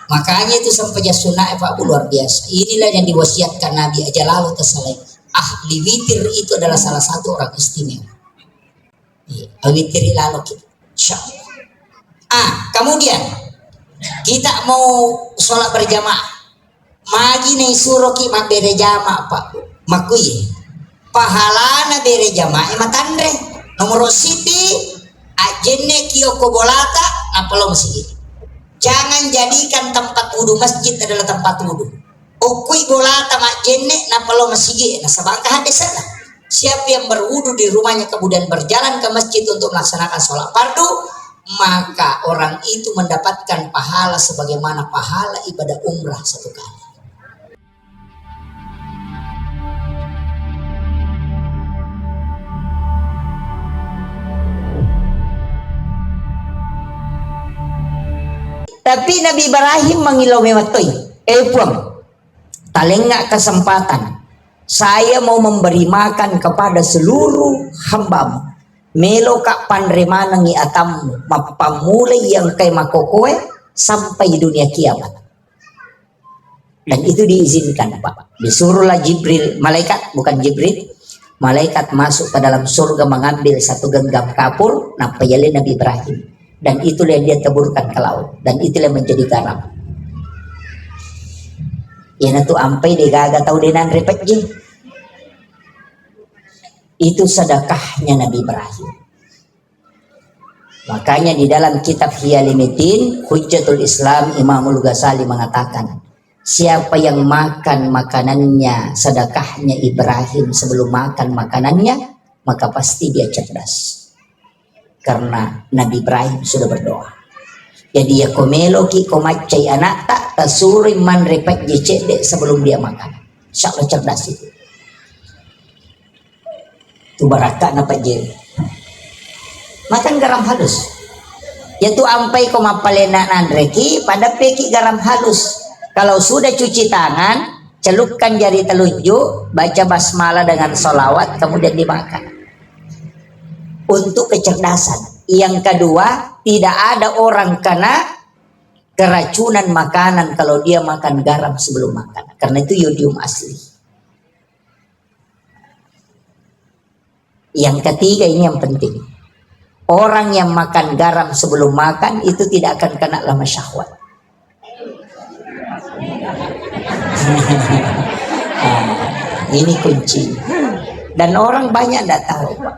Makanya itu sampai sunnah Pak luar biasa. Inilah yang diwasiatkan Nabi aja lalu tersalai. Ahli witir itu adalah salah satu orang istimewa. Witir lalu kita. Kemudian kita mau sholat berjamaah. Magi nih suruh kita bere jamaah Pak. Makui. Pahalana bere jamaah matandre. Nomor siti ajenne kiyoko bolata napalo masjid. Jangan jadikan tempat wudhu masjid adalah tempat wudhu. Okui bolata mak jenne napalo masjid. Nah sabangka hadis sana. Siapa yang berwudhu di rumahnya kemudian berjalan ke masjid untuk melaksanakan sholat fardu, maka orang itu mendapatkan pahala sebagaimana pahala ibadah umrah satu kali. Tapi Nabi Ibrahim mengilau mematoi. Puang, talengak kesempatan. Saya mau memberi makan kepada seluruh hambamu. Melo kak panremanangi atammu. Mapamulai yang kay makokoe sampai dunia kiamat. Dan itu diizinkan Pak. Disuruhlah Jibril, malaikat bukan Jibril. Malaikat masuk ke dalam surga mengambil satu genggam kapur. Napayali Nabi Ibrahim. Dan itulah yang dia taburkan ke laut. Dan itulah yang menjadi garam. Ya natu ampai dia gaga tau denan repet je. Itu sedekahnya Nabi Ibrahim. Makanya di dalam kitab Hiyalimuddin Hujjatul Islam Imamul Ghazali mengatakan, siapa yang makan makanannya sedekahnya Ibrahim sebelum makan makanannya, maka pasti dia cerdas. Karena Nabi Ibrahim sudah berdoa. Jadi ya komelo ki komacai anak tak tasuri man repet jecede sebelum dia makan. Insyaallah cerdas itu. Tu barakah napa je. Makan garam halus. Yaitu ampai komapalena nandreki pada peki garam halus. Kalau sudah cuci tangan, celupkan jari telunjuk, baca basmalah dengan sholawat, kemudian dimakan. Untuk kecerdasan. Yang kedua, tidak ada orang kena keracunan makanan kalau dia makan garam sebelum makan. Karena itu yodium asli. Yang ketiga ini yang penting. Orang yang makan garam sebelum makan itu tidak akan kena lama syahwat. Ini kunci. Dan orang banyak tidak tahu Pak.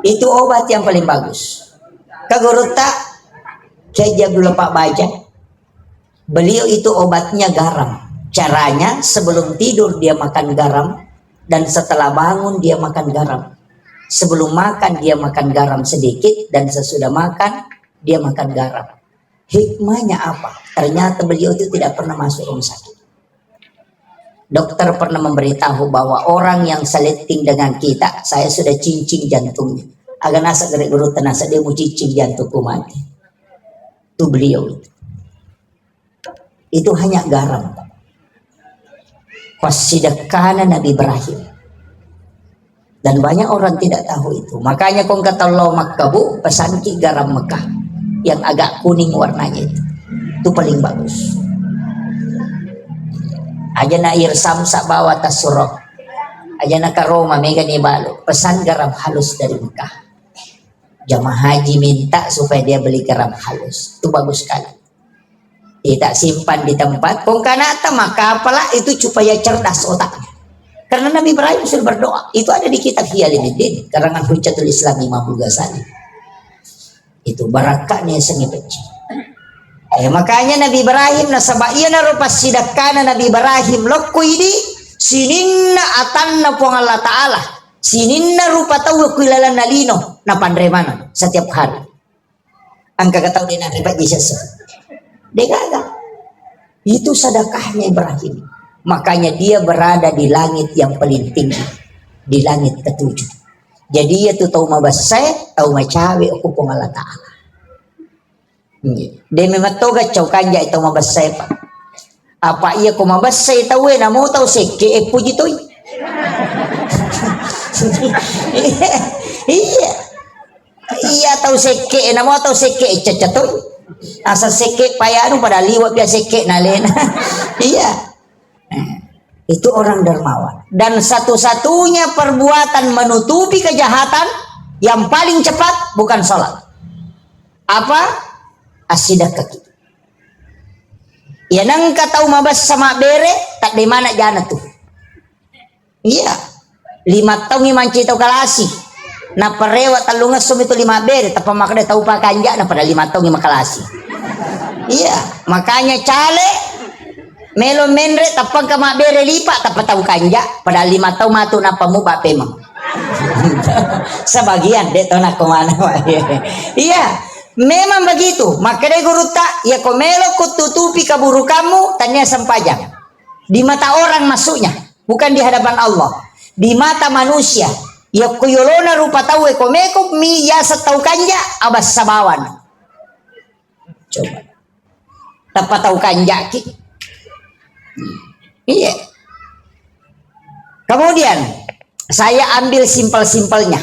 Itu obat yang paling bagus. Kagurutta Kiai Abdul Pak Baja, beliau itu obatnya garam. Caranya sebelum tidur dia makan garam, dan setelah bangun dia makan garam. Sebelum makan dia makan garam sedikit, dan sesudah makan dia makan garam. Hikmahnya apa? Ternyata beliau itu tidak pernah masuk rumah sakit. Dokter pernah memberitahu bahwa orang yang seleting dengan kita, saya sudah cincin jantungnya. Agak nasa gerak guru tenasa dia mau cincin jantungku mati. Itu beliau itu. Itu hanya garam. Wasidakana Nabi Ibrahim. Dan banyak orang tidak tahu itu. Makanya kong kata Allah Makkabu pesan ki garam Mekah yang agak kuning warnanya itu paling bagus. Aja na air samsa bawa tasurok. Aja na karoma mega ni balo. Pesan garam halus dari Mekah. Jamaah haji minta supaya dia beli garam halus. Itu bagus sekali. Tidak simpan di tempat. Kung kanata maka apalah itu supaya cerdas otaknya. Karena Nabi Ibrahim sudah berdoa. Itu ada di kitab Hiyalimuddin. Karangan Hujjatul Islam Imamul Ghazali. Itu barakahnya sengit peci. Makanya Nabi Ibrahim nasaba iya na rupa sidakana Nabi Ibrahim lokku ini sininna atanna pong Allah Ta'ala sininna rupa tahu kuilalan nalino na pandremana setiap hari angka kataw din na riba Jesus degaga itu sedekahnya Ibrahim. Makanya dia berada di langit yang paling tinggi, di langit ketujuh. Jadi ya tu tahu mabasay tahu macawi aku pong Allah Ta'ala. Demi matoga chow kanya ito mabasay pa. Apa iya ko mabasay tawe na mo taw seke puji toy. Iya. Iya tahu seke na mo tahu seke cacatoy. Asa seke payano pada liwat biasa seke nalen. Iya. Itu orang dermawan. Dan satu-satunya perbuatan menutupi kejahatan yang paling cepat bukan sholat. Apa? Asidah kaki. Ya nang tahu mabas sama bere tak di mana jana tuh. Iya. 5 tahun manci tahu kalasi. Na parewa talunga sum itu 5 bere tapi makanya tahu pakanja na pada 5 tahun makalasi. Iya, makanya cale melo menre tapang ka mabere lipa tapang tahu kanja pada 5 tahun matu na pamuba pemang. Sebagian deh tahu nak kemana. Iya. Memang begitu. Makanya guru tak ya komelo kututupi keburukanmu tanya sempajang. Di mata orang masuknya, bukan di hadapan Allah. Di mata manusia, ya kuyolona rupa tahu ekomeko mi ya setau kanja abas sabawan. Coba. Dapat tahu kanja ki. Iya. Kemudian saya ambil simpel-simpelnya.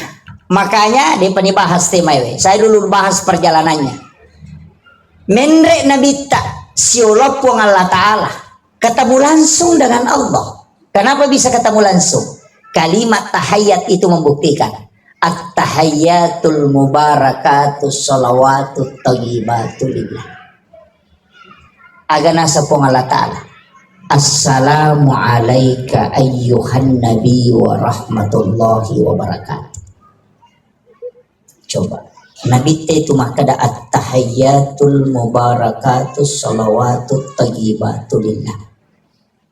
Makanya dia penibahas tema ini. Saya dulu bahas perjalanannya. Menre nabita siolopong Allah Ta'ala. Ketemu langsung dengan Allah. Kenapa bisa ketemu langsung? Kalimat tahiyat itu membuktikan. At-tahayyatul mubarakatus salawatut thayyibatu lillah. Agana sapong Allah Ta'ala. Assalamu alayka ayyuhan nabi wa rahmatullahi wa barakatuh. Coba Nabi itu makada at-tahayyatul mubarakatus salawatut thayyibatu lillah.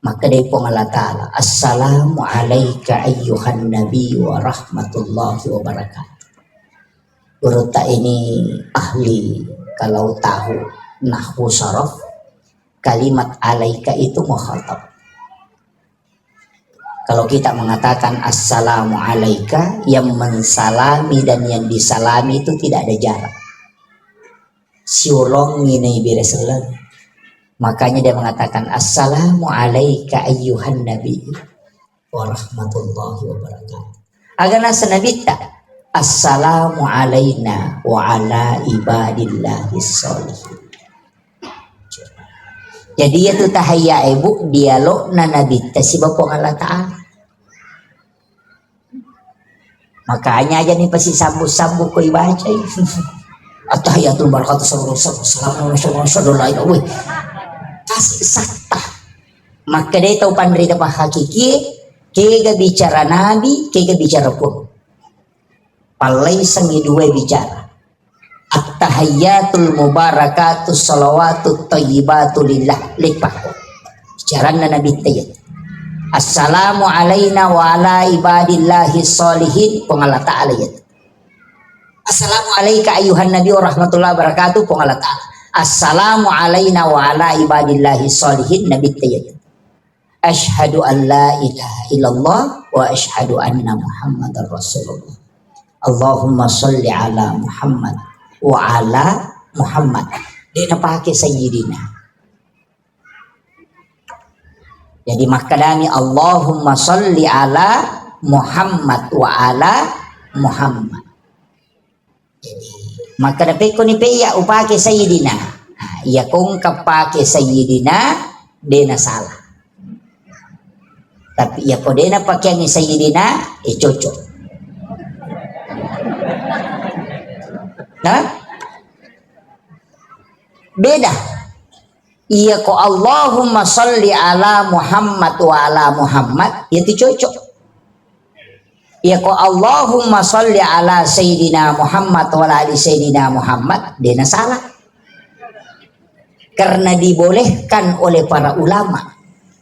Maka dari Allah Ta'ala assalamu alayka ayyuhan nabi wa rahmatullahi wa barakatuh. Guru tak ini ahli kalau tahu nahwu saraf, kalimat alaika itu mukhatab. Kalau kita mengatakan assalamu alaika, yang mensalami dan yang disalami itu tidak ada jarak. Siulong ini bireselan. Makanya dia mengatakan assalamu alaika ayyuhan nabi wa rahmatullahi wa barakatuh. Agana sanabita assalamu alaina wa ala ibadillahis sholihin. Jadi itu tahayya ibu dialog na nabita si Bapong Allah Ta'ala. Makanya aja nih pasti sambung-sambung ko ibaca. At-tahiyatul barakatuh sallallahu alaihi wasallam. Kasih sakta. Maka dia tahu pandrita pa hakiki kega bicara nabi, kega bicara pun. Palai sangi dua bicara. At-tahayyatul mubarakatus salawatut thayyibatu lillah lipat. Bicara Nabi Tayyib. Assalamu alayna wa ala ibadillahi sholihin pengalat ta'ala ya. Assalamu alayka ayuhan nabi wa rahmatullahi wabarakatuh pengalat ta'ala. Assalamu alayna wa ala ibadillahi sholihin Nabi Tayyib. Ashhadu an la ilaha illallah wa ashhadu anna muhammadar rasulullah. Allahumma salli ala Muhammad wa ala Muhammad. Dia pakai sayyidina. Jadi makadami Allahumma salli ala Muhammad wa ala Muhammad. Jadi maka dapat ko ni peya upake sayyidina. Ya kung kapake sayyidina dena salah. Tapi ya ko dena pakai ni sayyidina cocok. Nah, beda. Iya ko Allahumma salli ala Muhammad wa ala Muhammad itu cocok. Iya ko Allahumma salli ala Sayyidina Muhammad wa ala Sayyidina Muhammad dia salah. Karena dibolehkan oleh para ulama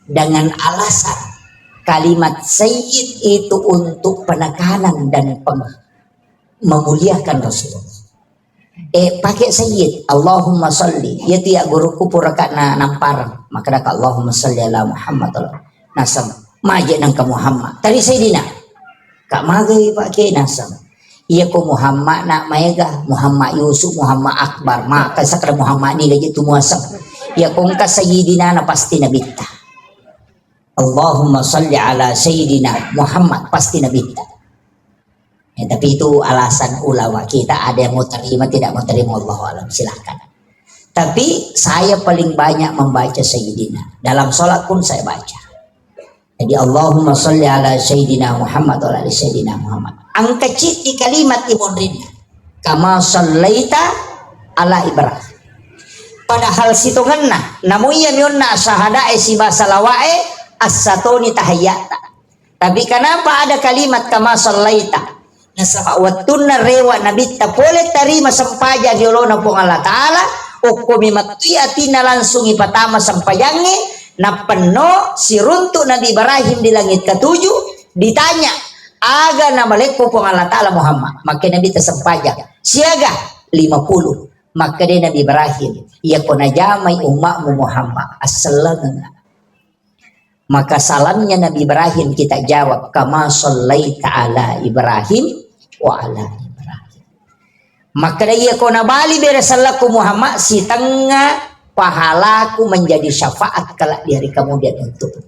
dengan alasan kalimat Sayyid itu untuk penekanan dan memuliakan Rasulullah. Pakai sayyid Allahumma salli yaitu ya guruku purakat na nampar maka dak Allahumma salli ala Muhammad nasam maje nang ka Muhammad tadi sayyidina kak magay pakai nasam iya ko Muhammad nak maega Muhammad Yusuf Muhammad Akbar maka sakra Muhammad ni lagi tu muasab iya kong ka sayyidina na pasti nabita Allahumma salli ala sayyidina Muhammad pasti nabita Tapi itu alasan ulama kita, ada yang mau terima tidak mau terima, Allahu a'lam, silahkan. Tapi saya paling banyak membaca Sayyidina, dalam sholat pun saya baca. Jadi Allahumma sholli ala Sayyidina Muhammad wa ala Sayyidina Muhammad. Ang kecil di kalimat imundrin kama shallaita ala Ibrahim. Padahal situ ngena namun iya mionna syahada si basalawae as-satoni tahayyata. Tapi kenapa ada kalimat kama shallaita? Nasawattunna rewa nabitta boleh terima sempaja diolona pong Allah Ta'ala ukumi matiatina langsung ipatama sampayange na penuh si runtuk Nabi Ibrahim di langit ketujuh ditanya aga na malekpo pong Allah Ta'ala Muhammad maka Nabi tersempajang siaga 50 maka dia Nabi Ibrahim ia kona jamai umatmu Muhammad assalamualaikum. Maka salamnya Nabi Ibrahim kita jawab kama shallaita ala Ibrahim wa ala Ibrahim. Maka dia kona bali beresallaku Muhammad si tengah pahalaku menjadi syafaat kelak di hari kemudian untuk.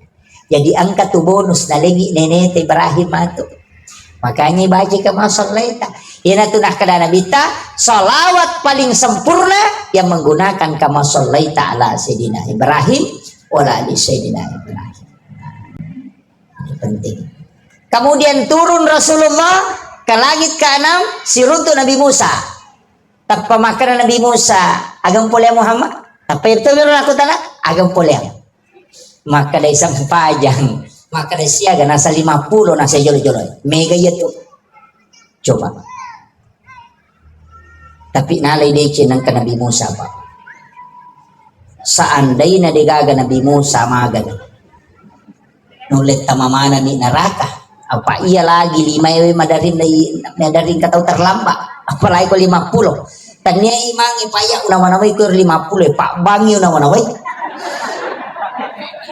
Jadi angkat tu bonus nalengi nenek Ibrahim itu. Makanya baca kama shallaita. Ina tunah kada Nabi ta salawat paling sempurna yang menggunakan kama shallaita ala Sayyidina Ibrahim wa ala Sayyidina Ibrahim. Penting. Kemudian turun Rasulullah ke langit ke-6 si runtuk Nabi Musa. Tanpa makanan Nabi Musa agam polem Muhammad. Tanpa itu aku tanah agam polem. Maka dari sampajang maka dari siaga nasa 50 nasa jolo-jolo. Mega itu. Coba. Tapi nalai dece nang ke Nabi Musa Pak. Seandainya digaga Nabi Musa magan. Nulit tamamana ni neraka apa iya lagi 5 madarin katau terlambat apalagi ko 50 tanya imang ipaya unawanaway ko 50 pak bangi unawanaway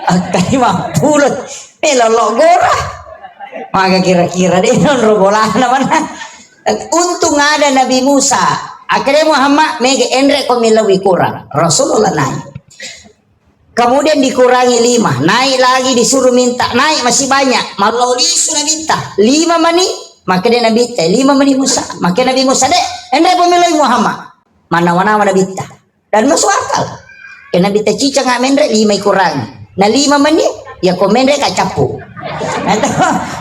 angka 50 lologora maka kira-kira deh non robolah naman untung ada Nabi Musa akhirnya Muhammad mega endre ko milawi kurang Rasulullah naik. Kemudian dikurangi 5, naik lagi disuruh minta, naik masih banyak. Malau sudah minta 5 mani, maka dia Nabi ta 5 mani Musa, maka Nabi Musa dek, endai pemilih Muhammad, mana Nabi ta, dan masuk akal. Karena Nabi ta cica nggak mendre 5 kurangi, nah 5 mani, ya kau mendre kacapu.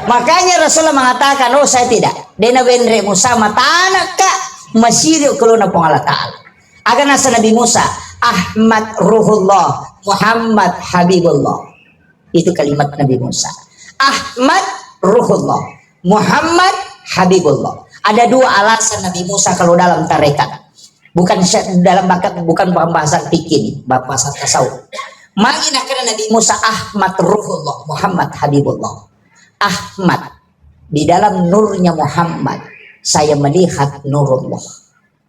Makanya Rasulullah mengatakan, oh saya tidak, dia Nabi mendre Musa matana kak masih kalau napong Allah Taala. Agar nasa Nabi Musa, Ahmad Ruhullah. Muhammad Habibullah. Itu kalimat Nabi Musa. Ahmad Ruhullah. Muhammad Habibullah. Ada 2 alasan Nabi Musa kalau dalam tarekat. Bukan dalam bukan pembahasan fikih, bahasan tasawuf. Makin akhirnya Nabi Musa Ahmad Ruhullah, Muhammad Habibullah. Ahmad di dalam nurnya Muhammad saya melihat nurullah.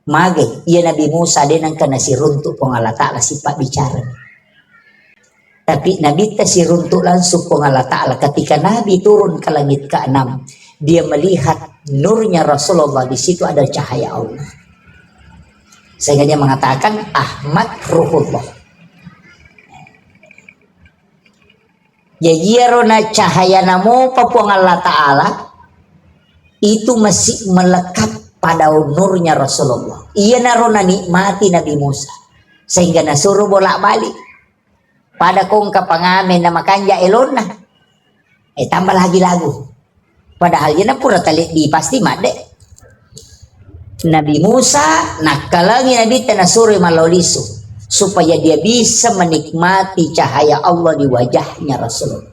Mage ia Nabi Musa denang kana si runtuk pong Allah Ta'ala sifat bicara. Tapi Nabi si runtuk langsung pong Allah Ta'ala ketika Nabi turun ke langit ke-6 dia melihat nurnya Rasulullah, di situ ada cahaya Allah. Sehingga dia mengatakan Ahmad Ruhullah. Jadi rona cahaya namo papuang Allah Ta'ala itu masih melekat pada nurnya Rasulullah. Ia narona nikmati Nabi Musa sehingga nasuruh bolak-balik pada kong kapangamen na makanya elona tambah lagi lagu padahal yana pura tali di pasti made Nabi Musa nakalangi Nabi tanasuri malolisu supaya dia bisa menikmati cahaya Allah di wajahnya Rasulullah.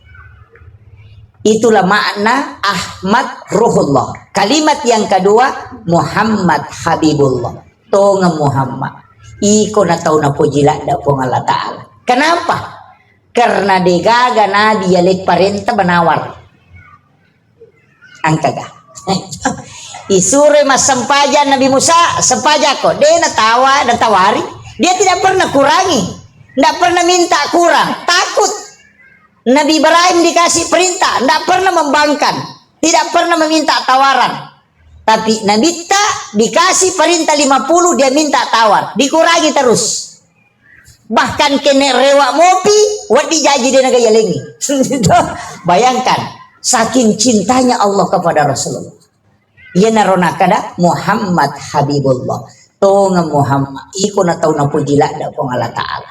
Itulah makna Ahmad Ruhullah. Kalimat yang kedua Muhammad Habibullah. Tonga Muhammad iko na tau na pujila da pong Allah Ta'ala. Kenapa? Karena degaga Nabi yalik parenta menawar. Angkaga. Isure mas sempaja Nabi Musa sempaja kok. Dia natawa dan tawari. Dia tidak pernah kurangi. Tidak pernah minta kurang. Takut. Nabi Ibrahim dikasih perintah. Tidak pernah membangkan. Tidak pernah meminta tawaran. Tapi Nabi tak dikasih perintah 50 dia minta tawar. Dikurangi terus. Bahkan kena rewak mopi wat dijaji dia naga yalengi. Bayangkan saking cintanya Allah kepada Rasulullah. Ia narona kada Muhammad Habibullah. Tonga Muhammad iku na tahu na pujila da pong Allah Ta'ala.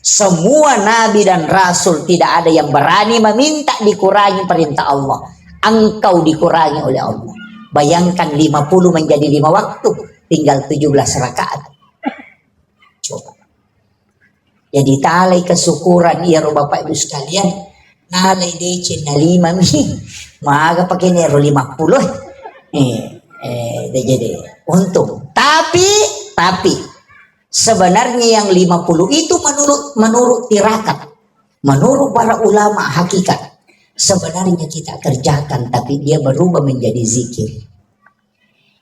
Semua nabi dan rasul tidak ada yang berani meminta dikurangi perintah Allah. Engkau dikurangi oleh Allah. Bayangkan 50 menjadi 5 waktu, tinggal 17 rakaat. Coba. Jadi talai kesyukuran ya Bapak Ibu sekalian. Nalai DC na 5 mi. Maaga pakai nero 50. Jadi untung. Tapi sebenarnya yang 50 itu menurut tirakat, menurut para ulama hakikat. Sebenarnya kita kerjakan, tapi dia berubah menjadi zikir.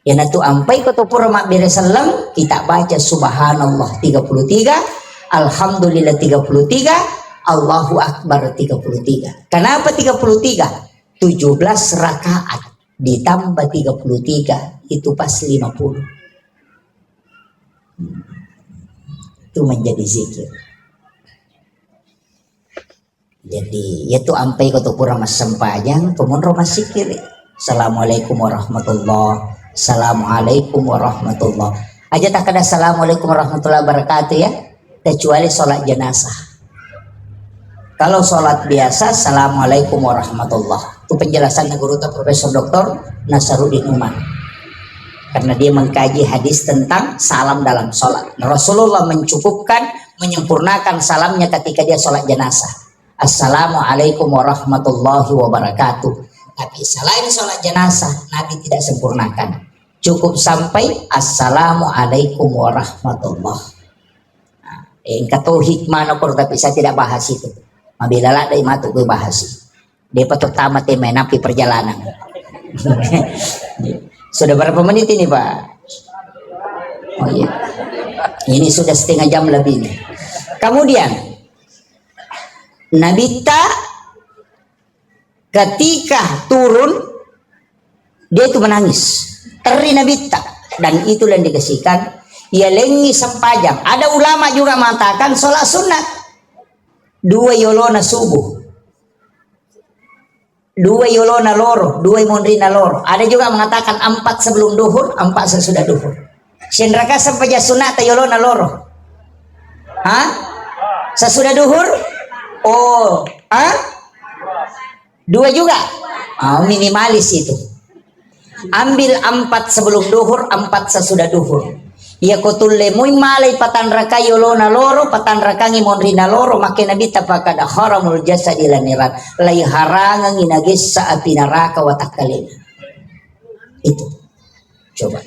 Ya natu ampai kotopura mak beresalam, kita baca subhanallah 33, alhamdulillah 33, Allahu akbar 33. Kenapa 33? 17 rakaat ditambah 33 itu pas 50. Itu menjadi zikir. Jadi yaitu ampai kotopura mas sempajang pemunro mas zikir. Assalamualaikum warahmatullah. Assalamualaikum warahmatullah. Aja tak ada assalamualaikum warahmatullahi wabarakatuh ya. Kecuali sholat jenazah. Kalau sholat biasa assalamualaikum warahmatullah. Itu penjelasan guru Profesor Dr. Nasaruddin Uman. Karena dia mengkaji hadis tentang salam dalam sholat. Rasulullah mencukupkan, menyempurnakan salamnya ketika dia sholat jenazah. Assalamualaikum warahmatullahi wabarakatuh. Tapi selain sholat jenazah, Nabi tidak sempurnakan. Cukup sampai assalamualaikum warahmatullah. Nah, kata hikmah nopor, tapi saya tidak bahas itu. Mabila dari matu gue bahas. Dia patut tamat menapi perjalanan. Sudah berapa menit ini Pak? Oh iya. Ini sudah setengah jam lebih nih. Kemudian Nabi ketika turun dia itu menangis, teri Nabi dan itulah yang dikasihkan ia lengi sempajang. Ada ulama juga mengatakan sholat sunat 2 yolona subuh, 2 yolona loro, 2 mondrina loro. Ada juga mengatakan 4 sebelum duhur, 4 sesudah duhur. Senraka sampai sunat yolona loro. Hah? Sesudah duhur? Oh, 2 juga? Minimalis itu. Ambil 4 sebelum duhur, 4 sesudah duhur. Ya kotul lemuy malay patan raka yolona loro, patan rakangi monrina loro, makin nabi tapakada haramul jasa dilaniran. Lay harangang inagis sa api neraka watakalina. Itu. Coba.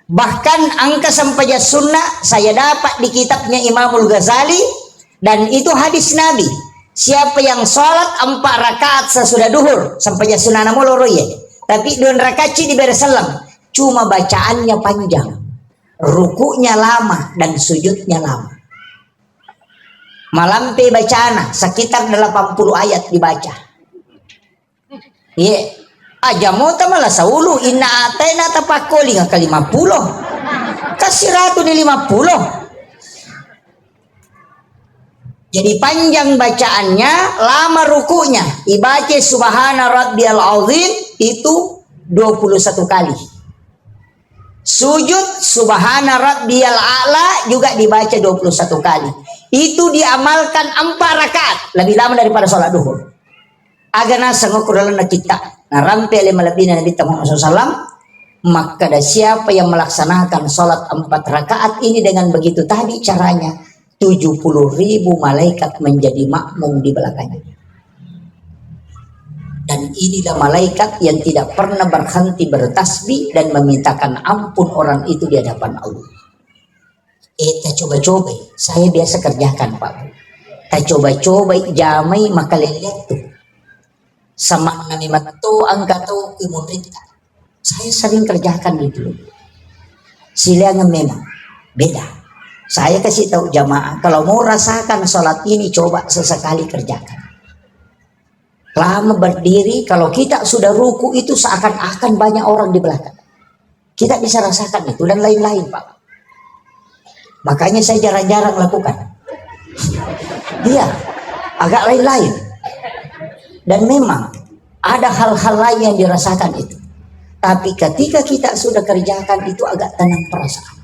Bahkan angka sampaya sunnah saya dapat di kitabnya Imamul Ghazali. Dan itu hadis Nabi. Siapa yang sholat 4 rakaat sesudah duhur sampai sunana moloro ya. Tapi 2 rakaat di beresalam. Cuma bacaannya panjang. Rukunya lama dan sujudnya lama. Malampe bacana sekitar 80 ayat dibaca. Iya. Aja mau malah saulu inna atena tapakoli ke 50. Kasih ratu di 50. Jadi panjang bacaannya, lama rukunya. Dibaca subhana rabbiyal azim itu 21 kali. Sujud subhana rabbiyal a'la juga dibaca 21 kali. Itu diamalkan 4 rakaat, lebih lama daripada sholat duhur. Agana sangokurala na kita. Narampe oleh malabina Nabi Muhammad SAW. Maka ada siapa yang melaksanakan sholat 4 rakaat ini dengan begitu tadi caranya. 70.000 malaikat menjadi makmum di belakangnya. Dan inilah malaikat yang tidak pernah berhenti bertasbih dan memintakan ampun orang itu di hadapan Allah. Kita coba-coba, saya biasa kerjakan Pak. Kita coba-coba jamai maka lihat tuh. Sama nami matu angkatu imunrita. Saya sering kerjakan itu. Silangan memang beda. Saya kasih tahu jamaah, kalau mau rasakan sholat ini coba sesekali kerjakan. Lama berdiri, kalau kita sudah ruku itu seakan-akan banyak orang di belakang. Kita bisa rasakan itu dan lain-lain Pak. Makanya saya jarang-jarang lakukan. Iya, agak lain-lain. Dan memang ada hal-hal lain yang dirasakan itu. Tapi ketika kita sudah kerjakan itu agak tenang perasaan.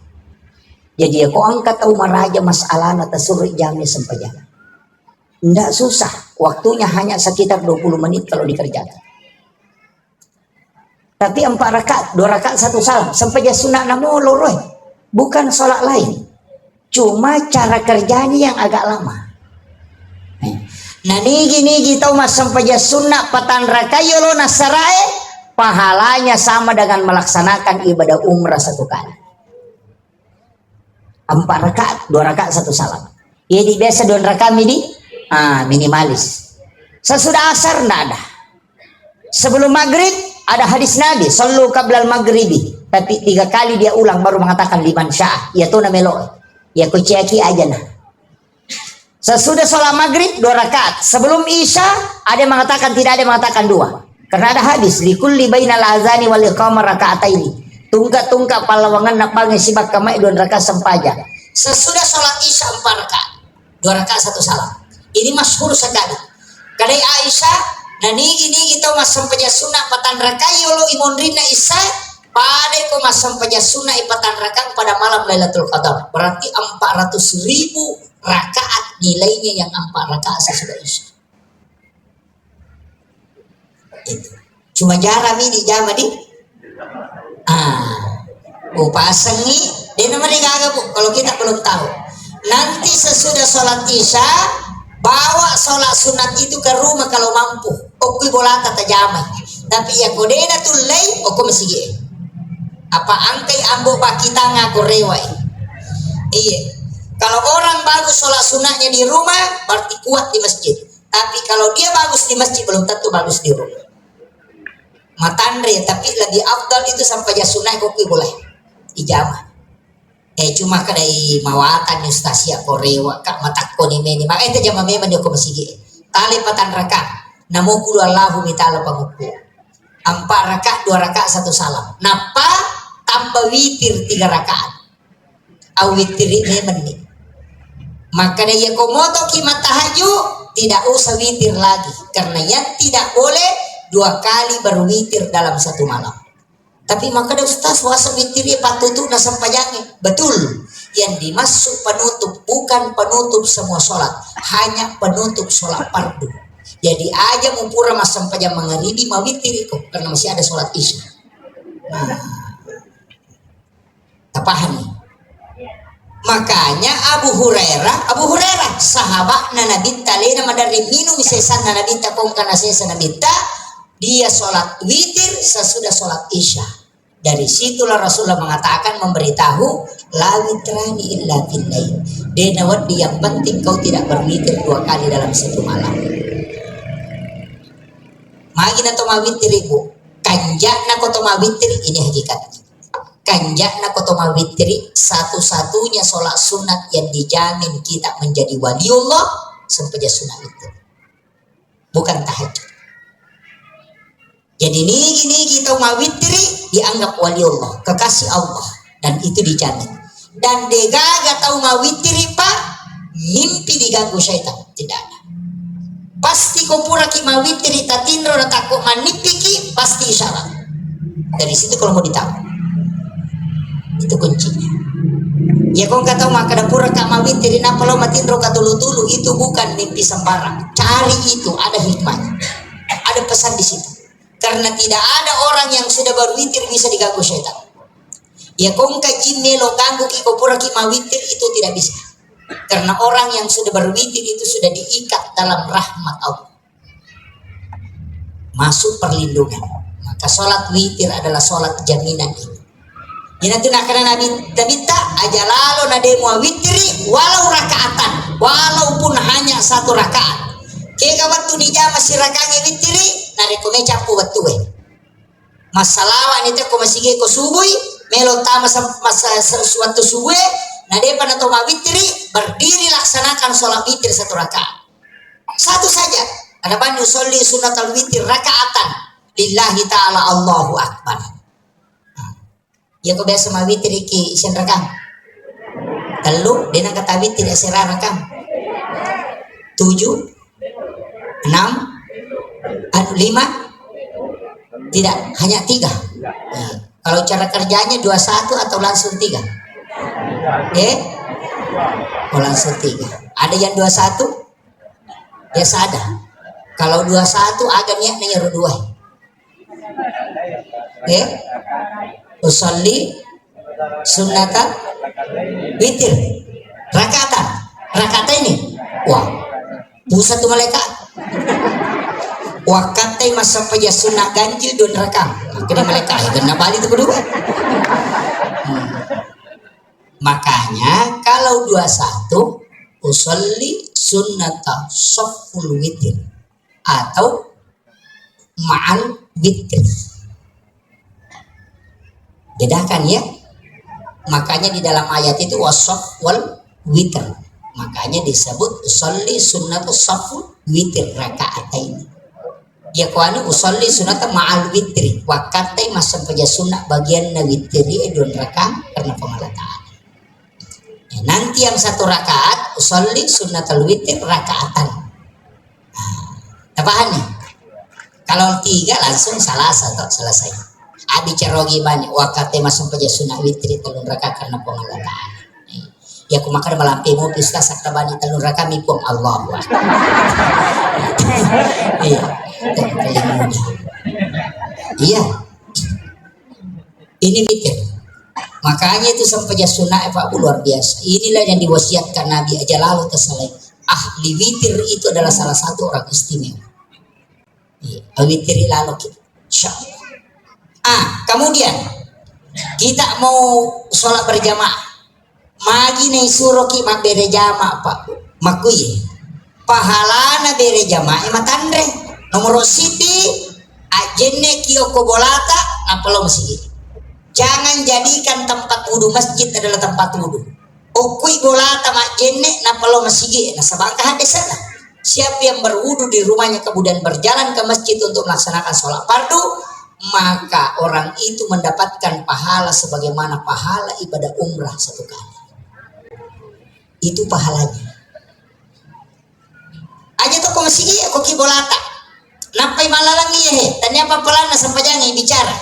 Jadi aku angkat tahu maraja masalah nata suruh jamnya sempajana. Tidak susah, waktunya hanya sekitar 20 menit kalau dikerjakan. Tapi 4 rakaat, 2 rakaat 1 salam, sampai sunnah namu loroy. Bukan sholat lain. Cuma cara kerjanya yang agak lama. Nah nigi tahu mas sampai sunnah patan rakaat lo nasarae, pahalanya sama dengan melaksanakan ibadah umrah 1 kali. 4 rakaat, 2 rakaat 1 salam. Jadi biasa 2 rakaat minimalis. Sesudah asar tidak ada. Sebelum maghrib ada hadis Nabi, sallu qablal maghribi. Tapi 3 kali dia ulang baru mengatakan liman sya'ah. Ya tuh namelo. Ya kuciaki aja nah. Sesudah sholat maghrib 2 rakaat. Sebelum isya ada yang mengatakan tidak, ada yang mengatakan 2. Karena ada hadis likulli bainal azani wal iqamah raka'ataini. Tungkak palawangan napalnya sibak kamai 2 rakaat sempaja. Sesudah sholat isya 4 rakaat. 2 rakaat 1 salam. Ini masyhur sekali. Kadai Aisyah, nah nigi tahu mas sampaja sunnah patan rakaat yolo imondrina isya. Padai ko mas sampaja sunnah ipatan rakaat pada malam Lailatul Qadar. Berarti 400.000 rakaat nilainya yang 4 rakaat sesudah isya. Itu. Cuma jarang ini jama di pasangi dia namanya gagah bu. Kalau kita belum tahu, nanti sesudah sholat isya bawa sholat sunat itu ke rumah kalau mampu. Okui bola tata jama. Tapi ya kodena tuh lay oku masih apa angkai ambo baki tanga korewai. Iya. Kalau orang bagus sholat sunatnya di rumah berarti kuat di masjid. Tapi kalau dia bagus di masjid belum tentu bagus di rumah. Matandre tapi lebih afdal itu sampai sunat kopi boleh ijamah. Cuma kadai mawatan Yustasia korewa kak matak koni meni maka itu jama memang dia masih tali patan rakaat namo kulu Allahu mitala panguku 4 rakaat 2 rakaat 1 salam napa tambah witir 3 rakaat awitir memang nih maka dia komoto kimat tahajud tidak usah witir lagi karena yang tidak boleh 2 kali berwitir dalam 1 malam. Tapi maka ada ustaz wasa witirnya patutu nasam pajangnya. Betul. Yang dimaksud penutup bukan penutup semua sholat, hanya penutup sholat fardu. Jadi aja mumpura masam pajang mengeribi mawitir itu karena masih ada sholat isya. Tak paham nih. Makanya Abu Hurairah sahabat Nabi talena madari minum sesan Nabi takong kana sesan Nabi dia sholat witir sesudah sholat isya. Dari situlah Rasulullah mengatakan memberitahu la witrani illa billail. Denawat yang penting kau tidak berwitir 2 kali dalam 1 malam. Magi na toma witir ibu. Kanjak na ko toma witir ini hakikatnya. Kanjak na ko toma witir satu-satunya sholat sunat yang dijamin kita menjadi waliullah sampai sunat itu. Bukan tahajud. Jadi ini kita mawitri dianggap wali Allah, kekasih Allah, dan itu dijamin. Dan degaga tahu mawitri pak, mimpi diganggu syaitan tidak ada. Pasti kumpura ki mawitri tatindro na takut manipiki pasti isyarat. Dari situ kalau mau ditahu, itu kuncinya. Ya kau kata maka dapura kak mawitri napa lo matindro katulu-tulu itu bukan mimpi sembarang. Cari itu ada hikmahnya, ada pesan di situ. Karena tidak ada orang yang sudah berwitir bisa diganggu syaitan. Ya kong kaji melo ganggu ki kopura ki mawitir itu tidak bisa. Karena orang yang sudah berwitir itu sudah diikat dalam rahmat Allah. Masuk perlindungan. Maka sholat witir adalah sholat jaminan ini. Ya nanti karena Nabi tak aja lalu nademu witiri walau rakaatan, walaupun hanya 1 rakaat. Kaya waktu nija masih rakangnya witiri, nareko me capu betul. Masalah wanita ko masih ko subuh, melo tama masa sesuatu subuh, nade pada toma witiri, berdiri laksanakan sholat witir 1 rakaat. 1 saja. Ada banyak sholli sunatul witir rakaatan. Lillahi ta'ala Allahu Akbar. Ya ko biasa ma witir iki isen rakang. Telu, dia kata witir isen rakang. 7 6 5 tidak hanya 3 Nah, kalau cara kerjanya 21 atau langsung 3? Oh langsung 3. Ada yang 21? Biasa ada. Kalau 21 ada niatnya nyeru 2. Usolli sunnatan witir. Rakatan ini. Wah, pusat tuh malaikat. Wakatai masa paja sunnah ganjil don rakam. Kena malaikat ya kena balik itu kedua. Makanya kalau 21 usolli sunnata soful witir atau ma'al witir. Bedakan ya. Makanya di dalam ayat itu wasof wal witir. Makanya disebut usolli sunnata soful witir rakaatain. Ya kuanu usolli sunnata ma'al witri. Wakatai masa paja sunnah bagian na witri edon rakam karena pemalataan. Nanti yang 1 rakaat usolli sunnatul witir rakaatan. Paham nih? Kalau 3 langsung selesai. Abi cerogi bani wakate masuk paja sunnah witri telun rakaat karena pemalataan. Ya aku makan melampi mau pista sakta bani telun rakaat mipung Allah. Iya. Iya. Ini witir. Makanya itu sampai sunnah Pak luar biasa. Inilah yang diwasiatkan Nabi aja lalu tersalai. Ahli witir itu adalah salah satu orang istimewa. Witir lalu kita. Kemudian kita mau sholat berjamaah. Magi nih suruh kita bere jamaah Pak. Makuye. Pahalana bere jamaah matandre. Nomor siti ajenne kiyoko bolata napalo masjid. Jangan jadikan tempat wudhu masjid adalah tempat wudhu. Ukui bolata majenne napalo masjid. Nah sabangka hadis sana. Siapa yang berwudhu di rumahnya kemudian berjalan ke masjid untuk melaksanakan sholat fardu, maka orang itu mendapatkan pahala sebagaimana pahala ibadah umrah 1 kali. Itu pahalanya. Aja tuh ke masjid aku kibolata. Napai malalangi ya tanya apa pelana sampai jangan bicara.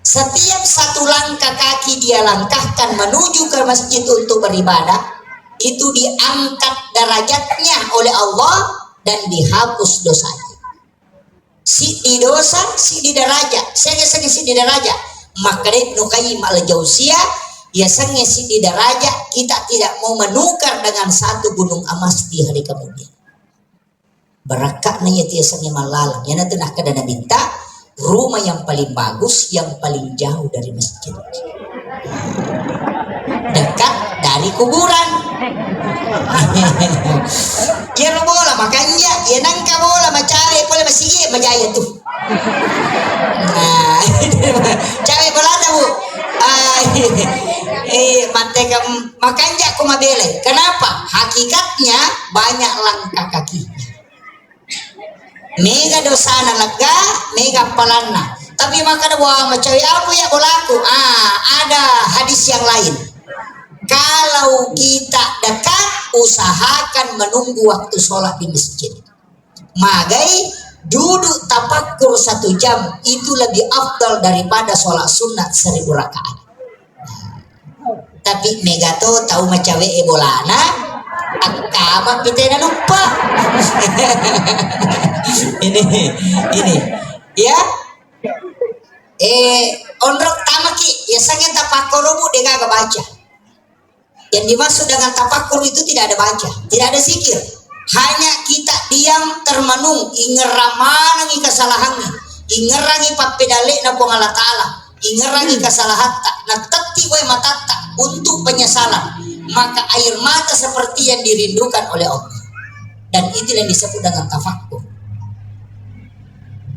Setiap 1 langkah kaki dia langkahkan menuju ke masjid untuk beribadah, itu diangkat derajatnya oleh Allah dan dihapus dosanya. Si di dosa, si di derajat, si di derajat. Maka Ibnu Qayyim al-Jauziyah ya sange si di derajat kita tidak mau menukar dengan 1 gunung emas di hari kemudian. Berakaknya ya dia sange malalang. Ya nanti nak kadana minta rumah yang paling bagus, yang paling jauh dari masjid, dekat dari kuburan. Kira bola makanya ya nangka bola macare boleh masih majaya tuh. Nah, cari bola tahu. Manteka makanya aku mabele. Kenapa? Hakikatnya banyak langkah kakinya. Mega dosana lega, mega palana. Tapi makanya wah macam aku ya bolaku. Ada hadis yang lain. Kalau kita dekat, usahakan menunggu waktu sholat di masjid. Magai duduk tafakur 1 jam itu lebih afdal daripada sholat sunat 1000 rakaat. Tapi mega to tahu macam bolana, akama pitena lupa. ini ya ondrok tamaki ya sangat tapakurumu dengan baca. Yang dimaksud dengan tafakur itu tidak ada baca, tidak ada zikir, hanya kita diam termenung ingeramanangi kesalahannya, ingerangi papedale na Allah Ta'ala, ingerangi kesalahan na teti wa matata untuk penyesalan, maka air mata seperti yang dirindukan oleh Allah. Dan itu yang disebut dengan tafakur.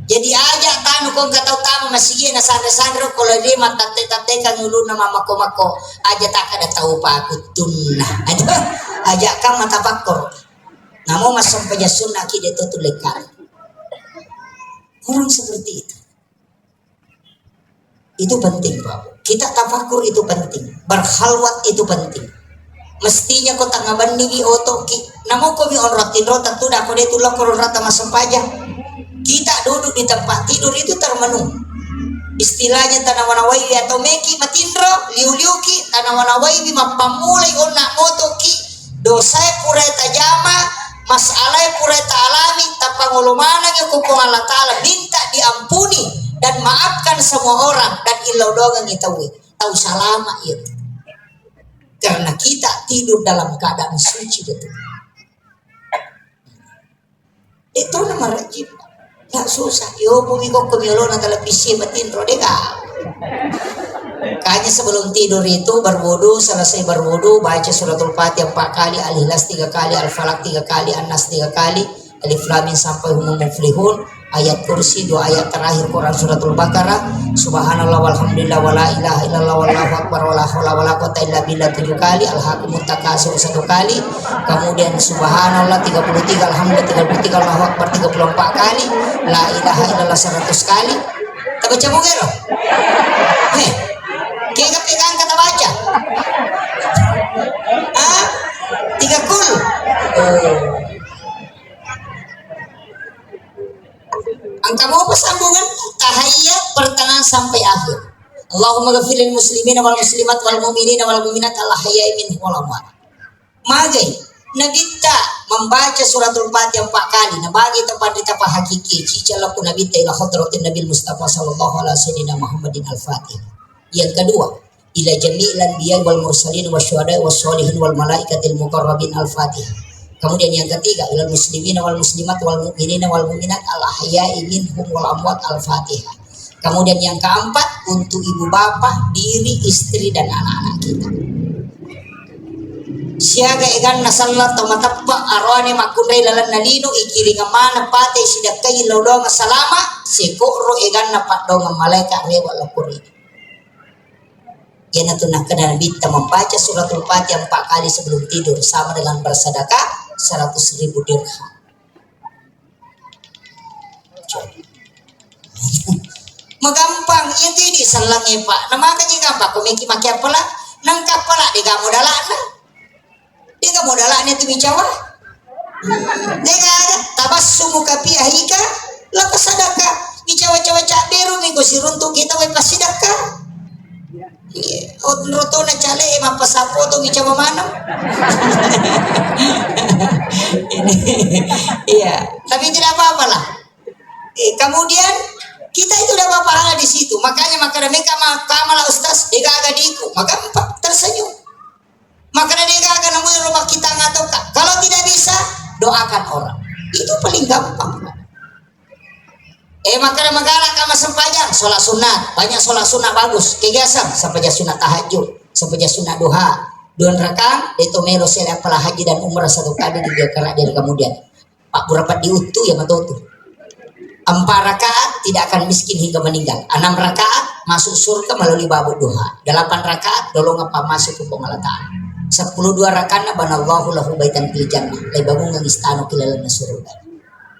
Jadi aja tanu kong katau tamu masih na sandra-sandra kalau dia matate-tate kan ulu nama mako-mako aja tak ada tahu pak tunna aja kan mata fakor namun masuk sampainya sunnah kita itu lekar orang seperti itu penting Pak. Kita tafakur itu penting, berhalwat itu penting. Mestinya kau tak ngabandingi otoki namun kau bi on rotin rotan tuh dah kau dia tulang koron rata masuk pajak. Kita duduk di tempat tidur itu termenung. istilahnya tanawanawai atau meki matindro liuliuki tanawanawai mapamulay onna motoki dosai pureta jama masalai pureta alami tapangulumanang yung kupong Allah Ta'ala minta diampuni dan maafkan semua orang dan ilau doang itawi tahu salama itu karena kita tidur dalam keadaan suci betul itu nama rajib nggak susah yo bumi kok kemiolo na televisi matindro deka kayaknya sebelum tidur itu berwudu selesai berwudu baca suratul fatihah 4 kali al-ikhlas 3 kali al-falaq 3 kali an-nas 3 kali alif lam mim sampai humul muflihun ayat kursi 2 ayat terakhir Quran suratul baqarah subhanallah walhamdulillah wala ilaha illallah wallahu akbar wala haula wala quwwata illa billah 7 kali al-hakumut takasur 1 kali kemudian subhanallah 33 alhamdulillah 33 Allahu akbar 34 kali la ilaha illallah 100 kali kita baca mungero kita pegang kata baca 3 kul angka mau sambungan tahiyat pertengahan sampai akhir. Allahumma ghafiril muslimina wal muslimat wal mu'minina wal mu'minat al-ahya'i minhum wal amwat. Magai nabita membaca suratul Fatihah 4 kali nabagi tempat ditapa hakiki cicalaku nabita ila hadratin nabil mustafa sallallahu alaihi wasallam Muhammadin al-Fatihah. Yang kedua ila jami'il anbiya wal mursalin wasyuhada wassolihin wal malaikatil muqarrabin al-Fatihah. Kemudian yang ketiga ilal muslimina wal muslimat wal mu'minina wal mu'minat al ahya'i minhum wal amwat al-Fatihah. Kemudian yang keempat untuk ibu bapak, diri, istri dan anak-anak kita. Siaga egan nasallat tamatappa arwane makundai lalan nalino ikiringa mana pate sidakai laudonga salama sekoro egan napat donga malaikat rewa lokuri. Yana tunah kena bita membaca suratul Fatihah 4 kali sebelum tidur sama dengan bersedekah 100.000 dirham. Magampang itu di salangnya pak. Nama kaji gampang. Kau meki maki apa lah? Nangkap pala dega modalana. Dega modalana itu bicawa. Dega ada tabassumu kapi ahika lakas sadaka. Bicawa cawa cak beru minggu siruntuk kita we pasidaka. Roto na chale mapasapo to bicara mana? Iya, tapi tidak apa-apa lah. Kemudian kita itu dapat pahala di situ. Makanya mereka kamala ustaz dega agadiku, maka tersenyum. Maka dega akan nemuin rumah kita atau kalau tidak bisa doakan orang. Itu paling gampang. Makanya magala kama sempajang sholat sunat banyak sholat sunat bagus kegiatan sampai sunat tahajud sampai sunat duha 2 rakaat itu melo sela pala haji dan umrah 1 kali di dia kerak dari kemudian pak berapa diutuh ya matotu 4 rakaat tidak akan miskin hingga meninggal 6 rakaat masuk surga melalui babuk duha 8 rakaat dolong apa masuk ke pengalataan 10 2 rakaat banallahu lahu baitan fil jannah lebangun ng istana kilalan na surga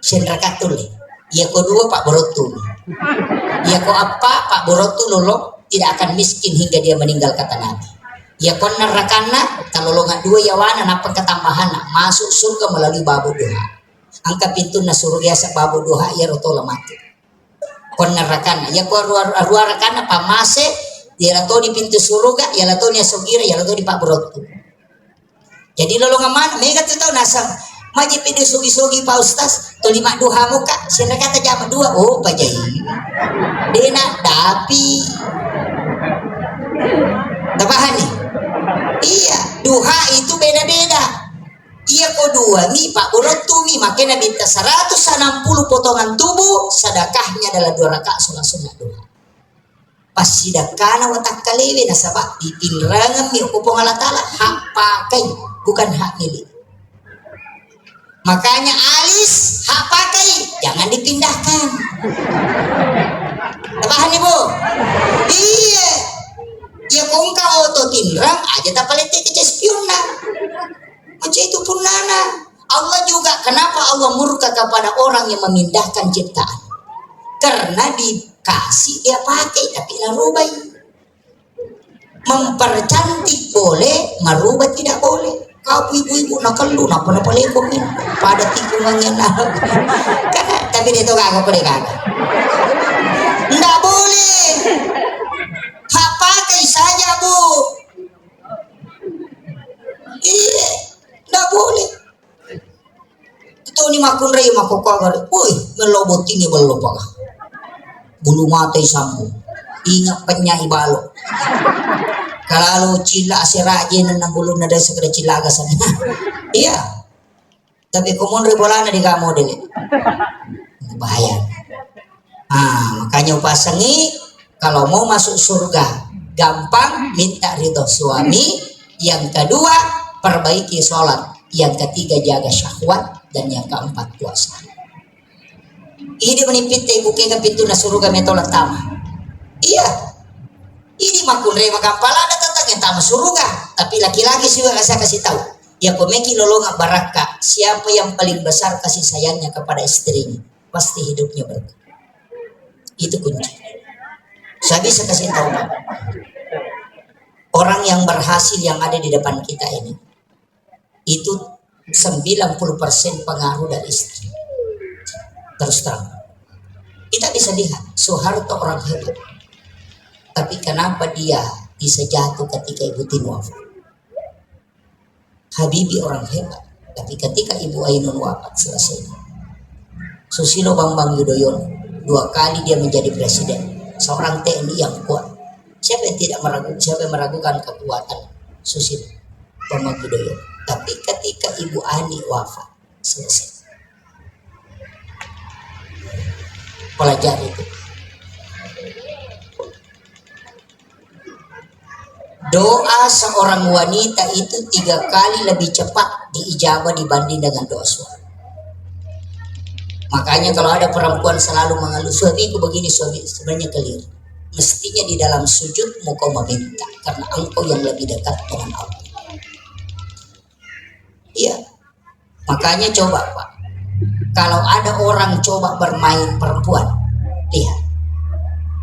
9 rakaat tuloy. Ya kedua Pak Borotu. Ya ko apa Pak Borotu lolo tidak akan miskin hingga dia meninggal kata Nabi. Ya kon nerakana talolongan 2 yawana napang ketambahan masuk surga melalui babu doha. Angka pintu na surga sa babu doha ya rotola mati. Kon nerakana ya ko ruarakana pamase dia lato di pintu surga ya lato ni sogira ya lato di Pak Borotu. Jadi lolongan mana mega tu tahu nasang Majib itu sugi-sugi Pak Ustaz tu 5 duha muka sila kata jam 2 oh Pak Jai dena tapi tabahan nih iya duha itu beda-beda iya ko 2 mi Pak Borotu mi makanya minta 160 potongan tubuh sedekahnya adalah 2 rakaat sholat sunat duha pas sidakana watak kalewe nasabak dipinrangan mi kupong Allah Ta'ala hak pakai bukan hak milik. Makanya alis hak pakai jangan dipindahkan. Paham ibu? Iya. Ya kung ka auto tinrang aja tak palete ke cespiona. Macam itu pun nana. Allah juga kenapa Allah murka kepada orang yang memindahkan ciptaan? Karena dikasih dia pakai tapi narubai. Mempercantik boleh, merubah tidak boleh. Kau ibu-ibu nakal lu napa lekong ini pada tikungannya karena tapi dia tuh kagak boleh kagak nggak boleh pakai saja bu. Iya, nggak boleh. Itu ni makun raya makokagar. Woi, melobot tinggi belum pak. Bulu mata sambung. Ingat penyai balok. Kalau cila serajin nang bulu nada segera cilaga sana. Iya. Tapi komun ribolana di kamu deh. Bahaya. Makanya pasangi kalau mau masuk surga gampang minta ridho suami. Yang kedua perbaiki sholat. Yang ketiga jaga syahwat. Dan yang keempat puasa. Ini menipit ibu kega pintu na surga metolak tama. Iya. Ini makun rema kampala ada tentang yang tama surga. Tapi laki-laki sih saya kasih tahu. Ya pemeki lolongan baraka. Siapa yang paling besar kasih sayangnya kepada istrinya, pasti hidupnya berkah. Itu kunci. Saya bisa kasih tahu. Orang yang berhasil yang ada di depan kita ini, itu 90% pengaruh dari istri. Terus terang. Kita bisa lihat, Soeharto orang hebat. Tapi kenapa dia bisa jatuh ketika Ibu Tini wafat? Habibie orang hebat. Tapi ketika Ibu Ainun wafat selesai. Susilo Bambang Yudhoyono 2 kali dia menjadi presiden. Seorang TNI yang kuat. Siapa yang tidak meragukan? Siapa yang meragukan kekuatan Susilo Bambang Yudhoyono? Tapi ketika Ibu Ani wafat selesai. Pelajari itu. Doa seorang wanita itu 3 kali lebih cepat diijabah dibanding dengan doa suami. Makanya kalau ada perempuan selalu mengeluh, suamiku begini, suami sebenarnya keliru. Mestinya di dalam sujud mau kau meminta, karena engkau yang lebih dekat dengan Allah. Iya. Makanya coba Pak. Kalau ada orang coba bermain perempuan, lihat.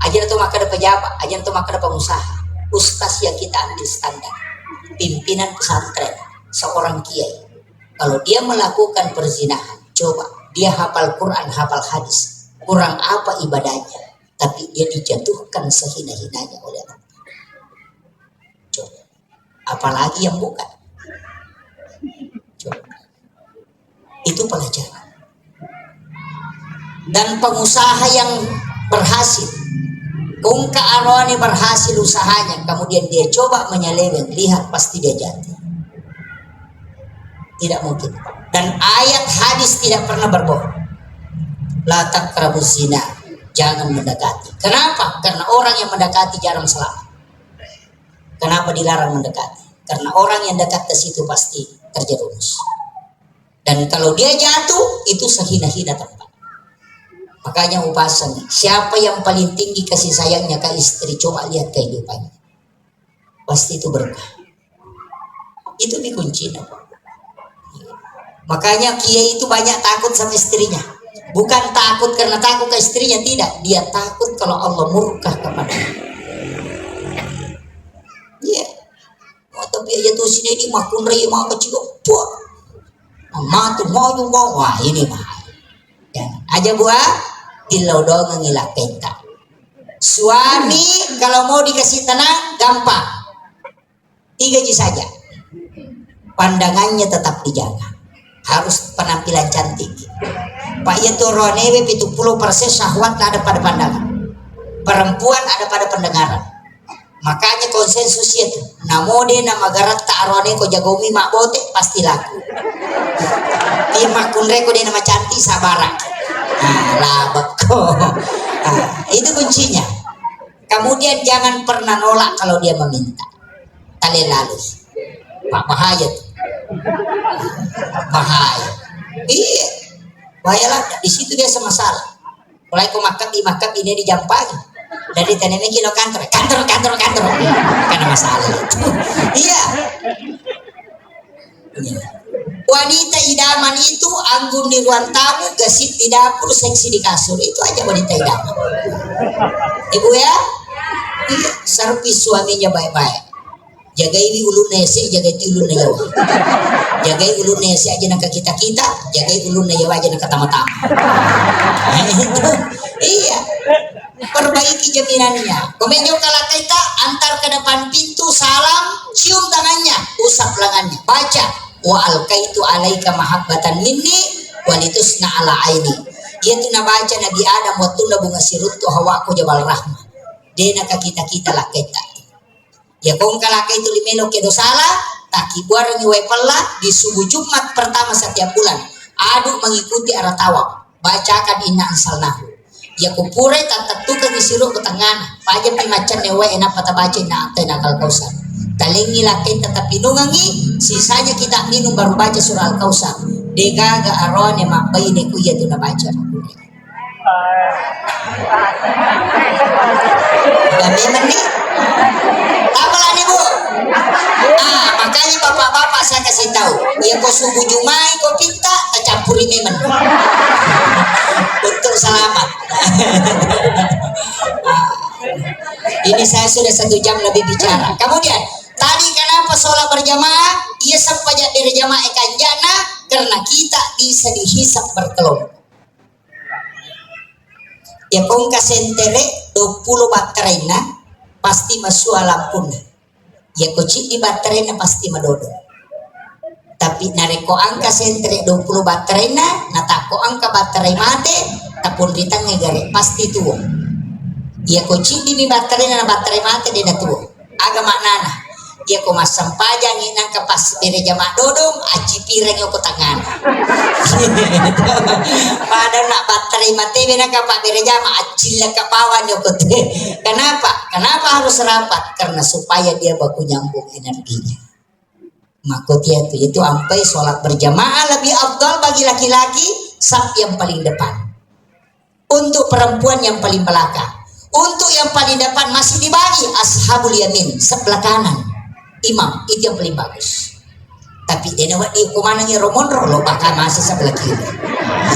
Aja itu maka ada pejabat, aja itu maka ada pengusaha. Ustaz yang kita ambil standar. Pimpinan pesantren, seorang kiai. Kalau dia melakukan perzinahan, coba. Dia hafal Quran, hafal hadis. Kurang apa ibadahnya. Tapi dia dijatuhkan sehina-hinanya oleh Allah. Coba. Apalagi yang bukan. Coba. Itu pelajaran. Dan pengusaha yang berhasil, kungka arwani berhasil usahanya, kemudian dia coba menyeleweng, lihat pasti dia jatuh. Tidak mungkin. Dan ayat hadis tidak pernah berbohong. La taqrabuz zina, jangan mendekati. Kenapa? Karena orang yang mendekati jarang selamat. Kenapa dilarang mendekati? Karena orang yang dekat ke situ pasti terjerumus. Dan kalau dia jatuh, itu sehina-hina tempat. Makanya upasan, siapa yang paling tinggi kasih sayangnya ke istri, coba lihat kehidupannya. Pasti itu berkah. Itu kuncinya. Makanya kiai itu banyak takut sama istrinya. Bukan takut karena takut ke istrinya, tidak. Dia takut kalau Allah murka kepadanya. Iya. Tapi aja tuh sini makun raya mau kecil. Matu mau juga. Wah ini mah. Ya, aja buah. Ilau dong ngilak penta. Suami kalau mau dikasih tenang gampang. 3 saja. Pandangannya tetap dijaga. Harus penampilan cantik. Pak itu ronewe 70% syahwat ada pada pandangan. Perempuan ada pada pendengaran. Makanya konsensus itu. Namode nama garat tak arone ko jagomi mak bote pasti laku. Dia makunre ko dia nama cantik sabarak. Itu kuncinya. Kemudian jangan pernah nolak kalau dia meminta. Tali lalu Pak bahaya tuh. Bahaya. Iya. Bahayalah di situ dia semasalah. Mulai ku makan di makan ini di jam pagi. Dari taneme kilo kantor. Karena masalah itu. Iya. Wanita idaman itu anggun di ruang tamu, gasip di dapur, seksi di kasur. Itu aja wanita idaman. Ibu ya, servis suaminya baik-baik. Jaga ini ulun nesi, jaga itu ulun nayawa. Jaga ulu nesi aja nak kita, jaga ulun nayawa aja nak tama-tama. Iya. perbaiki jaminannya. Komenyo kalau kita antar ke depan pintu, salam, cium tangannya, usap lengannya, baca wa alkaitu alaika mahabbatan minni walitusna ala aini. Dia tu na baca Nabi Adam waktu na bunga sirut tu hawa ko jabal rahmah. Dia nak kita lah kita. Ya kong kalaka itu limeno kedo salah, taki buarang iwe pala di subuh Jumat pertama setiap bulan. Aduk mengikuti arah tawaf. Bacakan inna ansalnahu. Ya kupure tak tukang isiru ke tengah. Paja pimacan newe enak pata baca inna atena al-kausar. Talingi lakin tetap pinungangi. Sisanya kita minum baru baca surah al-kausar. Degaga aron yang mabai neku ya tu na baca. Dan memang nih. Apalah nih bu? Makanya bapak-bapak saya kasih tahu. Ya kau subuh Jumai kau pinta, campuri memang. Untuk selamat. Ini saya sudah 1 jam lebih bicara. Kemudian tadi kenapa sholat berjamaah? Ia sampai dari jamaah kanjana karena kita bisa dihisap berkelompok. Ya kong kasentere 20 baterainya pasti masuk lampun. Ya kocik di baterainya pasti madodo. Tapi nareko angka sentere 20 baterainya, natako angka baterai mate, tapun ritang ngegare pasti tuo. Ya kocik di baterainya na baterai mate dia na tuo. Aga maknana. Ya ko masampajang inang kapas bere jama dodong aci pireng yo ko tangan. Pada nak baterai mate bena kapak bere jama aci la kapawan yo ko. Kenapa? Kenapa harus rapat? Karena supaya dia baku nyambung energinya. Makotia itu ampai sholat berjamaah lebih afdal bagi laki-laki saf yang paling depan. Untuk perempuan yang paling belakang. Untuk yang paling depan masih dibagi ashabul yamin sebelah kanan. Imam itu yang paling bagus. Tapi dia nak di kumanangnya Romon Rolo bakal masih sebelah kiri.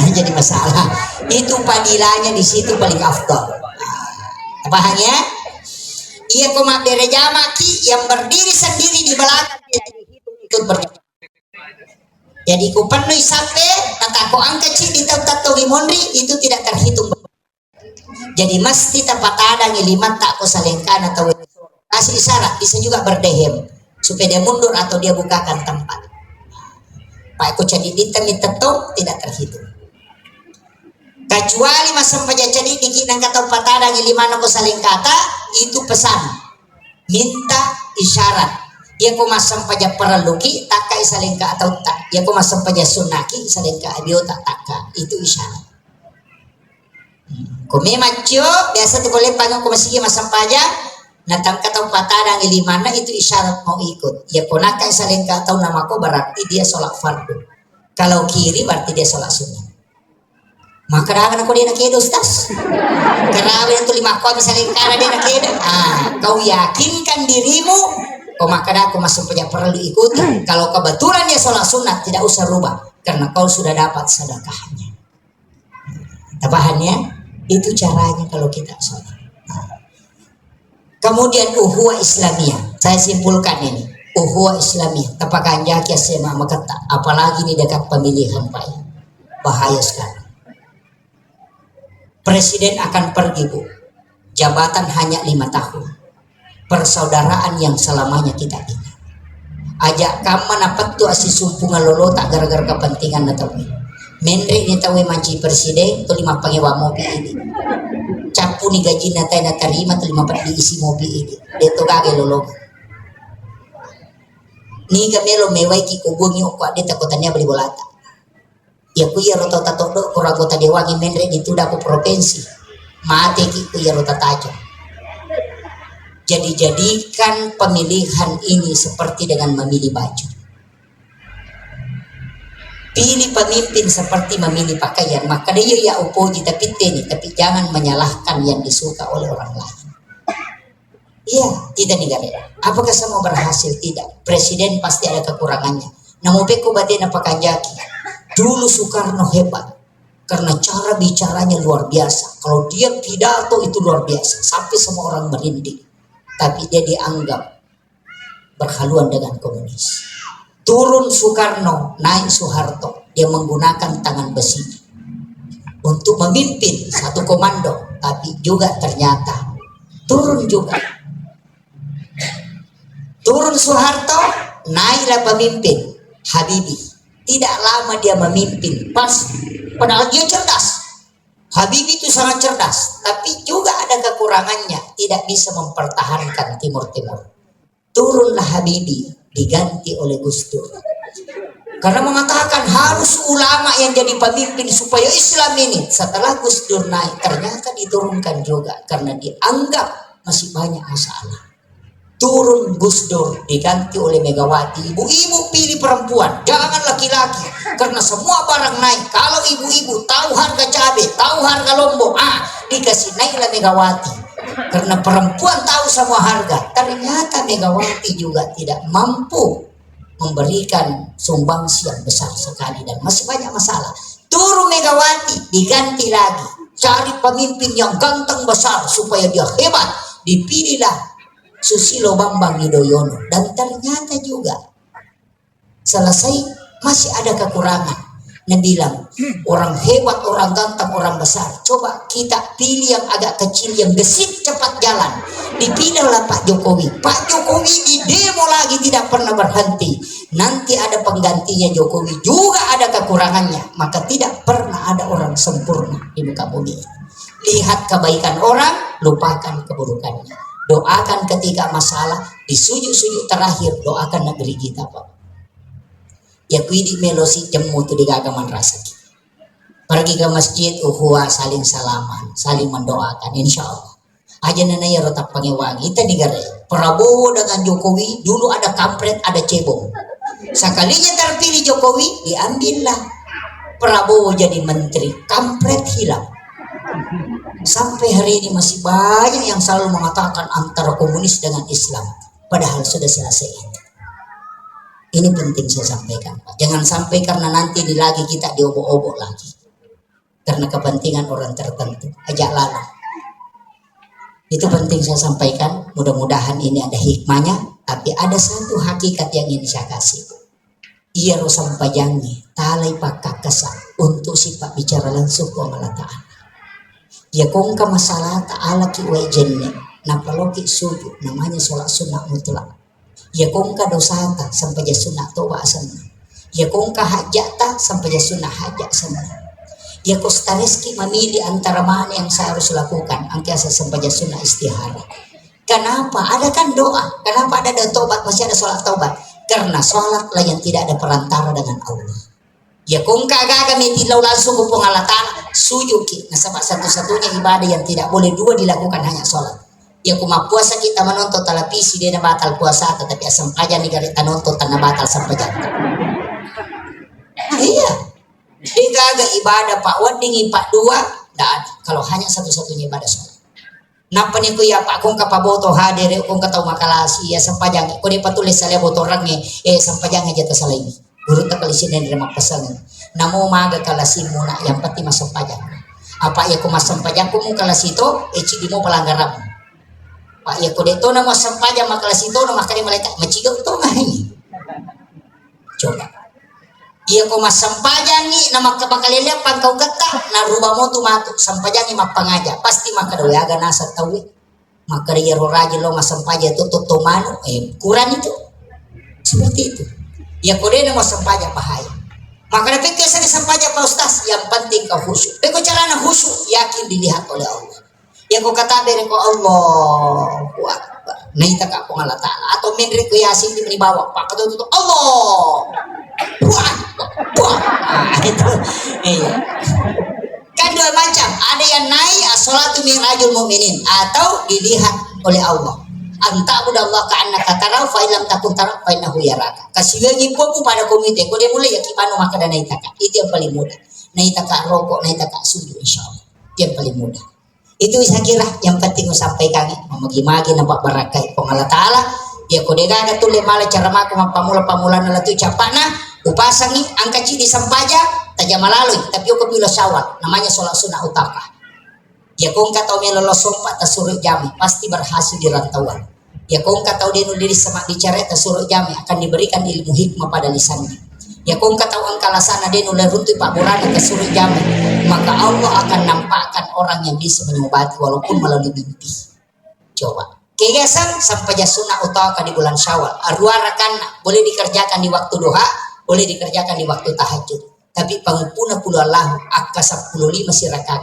Ini jadi masalah. Itu padilanya di situ paling afdal. Paham ya? Ia kumak dari jamaki yang berdiri sendiri di belakang ikut berjamaah. Jadi ku penuhi sampai kata ku angkat di tato monri itu tidak terhitung. Jadi mesti tempat ada ngilimat tak ku salengkan atau kasih isyarat bisa juga berdehem. Supaya dia mundur atau dia bukakan tempat. Pak aku jadi ditemi tetung tidak terhitung. Kecuali masa jadi dikinang kata patadang ilimana ko saling kata itu pesan. Minta isyarat. Ya ko masam paja paraluki takai saling ka atau tak. Ya ko masam paja sunaki saling ka abiota taka itu isyarat. Kumi macio biasa tu boleh panggil ko masih masam paja. Natam kata patadang ilimana itu isyarat mau ikut. Ya ponakai saling kata nama ko berarti dia sholat fardu. Kalau kiri berarti dia sholat sunnah. Maka akan aku dia nak kedo ustaz. Karena itu 5 kau misalnya karena dia nak kedo. Kau yakinkan dirimu. Kau maka aku masih punya perlu ikuti. Kalau kebetulan dia sholat sunnah tidak usah rubah. Karena kau sudah dapat sedekahnya. Tapahannya itu caranya kalau kita sholat. Kemudian uhuwa Islamiyah, saya simpulkan ini uhuwa Islamiyah. Tapakan jaki sema makata, apalagi ini dekat pemilihan Pak, bahaya sekali. Presiden akan pergi bu, jabatan hanya 5 tahun, persaudaraan yang selamanya kita ingat. Ajak kamu napat tu asi sumpungan lolo tak gara-gara kepentingan atau menre ini tahu manci presiden tu 5 pengewa mobil ini. Capu ni gaji natai na terima tu 5 diisi mobil ini. Dia tu gage lolo. Ni gamelo mewai ki kugungi okwa dia takotannya beli bolata. Ya ku ya roto tato do kurang kota dewangi menre itu dah ku provinsi. Mate ki ku ya rota tajo. Jadi jadikan pemilihan ini seperti dengan memilih baju. Pilih pemimpin seperti memilih pakaian. Maka dia ya upoji tapi jangan menyalahkan yang disuka oleh orang lain. Iya, tidak negara. Apakah semua berhasil? Tidak. Presiden pasti ada kekurangannya. Namun beku batin apakah jaki. Dulu Soekarno hebat karena cara bicaranya luar biasa. Kalau dia pidato itu luar biasa sampai semua orang merinding. Tapi dia dianggap berhaluan dengan komunis. Turun Soekarno, naik Soeharto, dia menggunakan tangan besi untuk memimpin satu komando, tapi juga ternyata turun juga. Turun Soeharto, naiklah pemimpin Habibie. Tidak lama dia memimpin, padahal dia cerdas. Habibie itu sangat cerdas, tapi juga ada kekurangannya, tidak bisa mempertahankan Timur-Timur. Turunlah Habibie, diganti oleh Gus Dur. Karena mengatakan harus ulama yang jadi pemimpin supaya Islam ini. Setelah Gus Dur naik, ternyata diturunkan juga karena dianggap masih banyak masalah. Turun Gus Dur, diganti oleh Megawati. Ibu-ibu pilih perempuan, jangan laki-laki, karena semua barang naik. Kalau ibu-ibu tahu harga cabai, tahu harga lombok, dikasih naiklah Megawati. Karena perempuan tahu semua harga. Ternyata Megawati juga tidak mampu memberikan sumbangsi yang besar sekali dan masih banyak masalah. Turun Megawati, diganti lagi. Cari pemimpin yang ganteng besar supaya dia hebat. Dipilihlah Susilo Bambang Yudhoyono, dan ternyata juga selesai masih ada kekurangan. Dia bilang orang hebat, orang ganteng, orang besar, coba kita pilih yang agak kecil, yang gesit cepat jalan. Dipilihlah Pak Jokowi. Pak Jokowi di demo lagi tidak pernah berhenti. Nanti ada penggantinya Jokowi, juga ada kekurangannya. Maka tidak pernah ada orang sempurna di muka bumi. Lihat kebaikan orang, lupakan keburukannya. Doakan ketika masalah, di sujud-sujud terakhir doakan negeri kita, Pak. Ya kuidi melosi jemu tu di gagaman rasaki. Pergi ke masjid, saling salaman, saling mendoakan, insya Allah. Aja nana ya rotak pangewangi, kita digare. Prabowo dengan Jokowi, dulu ada kampret, ada cebong. Sekalinya terpilih Jokowi, diambillah Prabowo jadi menteri, kampret hilang. Sampai hari ini masih banyak yang selalu mengatakan antara komunis dengan Islam, padahal sudah selesai itu. Ini penting saya sampaikan, Pak. Jangan sampai karena nanti lagi kita diobok-obok lagi karena kepentingan orang tertentu, ajak lalu. Itu penting saya sampaikan. Mudah-mudahan ini ada hikmahnya. Tapi ada satu hakikat yang ingin saya kasih. Ia rosam pajangi talai pakak kesak untuk sifat bicara langsung ke Allah Ta'ala. Ya kongka masalah ta'ala ki wa jenne napaloki sujud, namanya sholat sunnah mutlak. Ya kongka dosata sampai ya sunnah toba sana. Ya kongka hajata sampai ya sunnah hajat sana. Ya kostareski memilih antara mana yang saya harus lakukan, angkiasa sampai ya sunnah istihara. Kenapa? Ada kan doa. Kenapa ada tobat, masih ada sholat tobat? Karena sholat lah yang tidak ada perantara dengan Allah. Ya kung kagak metilaw langsung ke pengalatan sujuki. Nah sebab satu-satunya ibadah yang tidak boleh dua dilakukan hanya sholat. Ya kuma puasa kita menonton televisi dia batal puasa, tetapi asam aja nih garita nonton tanah batal sampai jatuh. Iya. Dia kagak ibadah Pak Wading Pak dua, tidak ada. Kalau hanya satu-satunya ibadah sholat. Napa nih ya Pak kung kapaboto hadir kung katau makalasi ya sampajang ko di patulis sa boto range sampajang aja ta salay ini. Guru tak kalisin dan remak pesan. Namo maga kalasin muna yang pati masampajang. Apa ya ko masampajang ko mo kalasito di mo palanggaram. Pak ya ko dito na mo sampajang makalasito na makali malita macigaw to mahi. Coba. Iya ko masampajang ni na makabakalilya pagkau gata na ruba mo tumato sampajang ni mapangaja pasti makadawaga nasa tawi. Makadayaro raja lo masampajang to totomano kurang itu. Seperti itu. Ya kode na mo sampajang bahaya. Maka napikir sa sampajang pa ustaz, yang penting ka khusyuk. Pero cara na khusyuk yakin dilihat oleh Allah. Ya ko katabi rin ko Allah kuat. Naita ka po nga latala. Ato menri ko yasin di manibawa pa. Katututo Allah. Buat. Itu. Iya. Kan dua macam. Ada yang naik as-salatu min rajul mu'minin atau dilihat oleh Allah. Anta budak Allah ka'anna katarau fa ilam takun tarau fa innahu yaraka. Kasihangi po pada komite. Kung dia mulai ya kipano maka na naitaka. Itu yang paling mudah. Naitaka rokok, naitaka sujud insyaallah. Itu yang paling mudah. Itu saya kira yang penting sampaikan mamagi-magi nampak barakai Allah Ta'ala. Ya kodega ada tuh lemala cara maku mapamula-pamula na latu capana upasangi angka di sampaja tajam malalui tapi aku bila syawal namanya sholat sunnah utama. Ya kung katau melolosompa tasuru jami pasti berhasil di rantauan. Ya kung katau dia diri semak bicara tasuru jami akan diberikan ilmu hikmah pada lisannya. Ya kung katau angkalasana dia nular runtuh pak burana tasuru jami maka Allah akan nampakkan orang yang bisa mengobati walaupun melalui mimpi. Coba kegesan sampai jasuna utaka di bulan Syawal arwah rakana boleh dikerjakan di waktu duha, boleh dikerjakan di waktu tahajud, tapi pangupuna puluh Allah akka 15 sirakan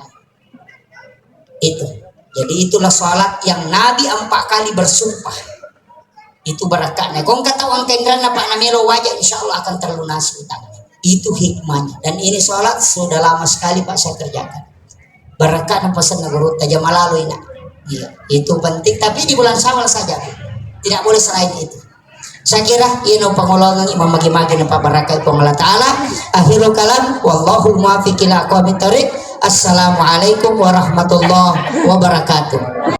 itu. Jadi itulah sholat yang Nabi 4 kali bersumpah. Itu berakatnya. Kau nggak tahu angkengran Pak Namelo wajah, insya Allah akan terlunasi utangnya. Itu hikmahnya. Dan ini sholat sudah lama sekali Pak saya kerjakan. Berakatnya pesan negara tajam lalu ini. Iya, itu penting. Tapi di bulan Syawal saja, tidak boleh selain itu. Saya kira ini pengolongan imam magi-magi nampak barakat Allah Ta'ala. Akhirul kalam wallahu muwaffiq ila aqwamit thoriq. Assalamualaikum warahmatullahi wabarakatuh.